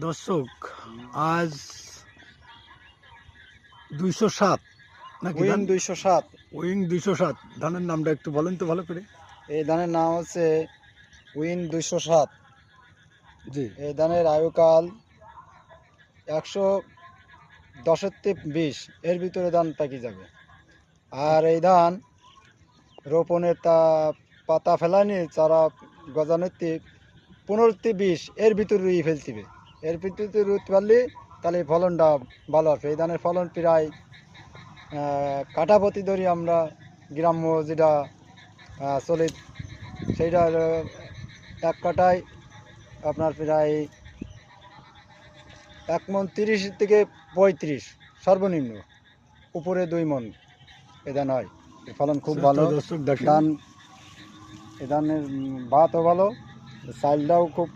দর্শক, আজ 207 নাকি উইন 207। উইং 207 ধানের নামটা একটু বলেন তো ভালো করে। এই ধানের নাম হচ্ছে উইন 207। জি, এই ধানের আয়ুকাল 110-20 এর ভিতরে ধান পাকি যাবে। আর এই ধান রোপণের পাতা ফেলানি চারা গজানোর 15-20 এর ভিতরে রুই ফেলতিবে। এর ভিতরে রুইতে পারলে তাহলে ফলনটা ভালো আসবে। এই ধানের ফলন প্রায় কাঠাপতি ধরি আমরা গ্রাম্য যেটা চলে, সেইটা এক কাঠায় আপনার প্রায় 1 মণ 30 থেকে 35 সর্বনিম্ন, উপরে 2 মণ এ ধান হয়। এর ফলন খুব ভালো। দর্শক দেখেন, ধান এ ধানের ভাতও ভালো, চালটাও খুব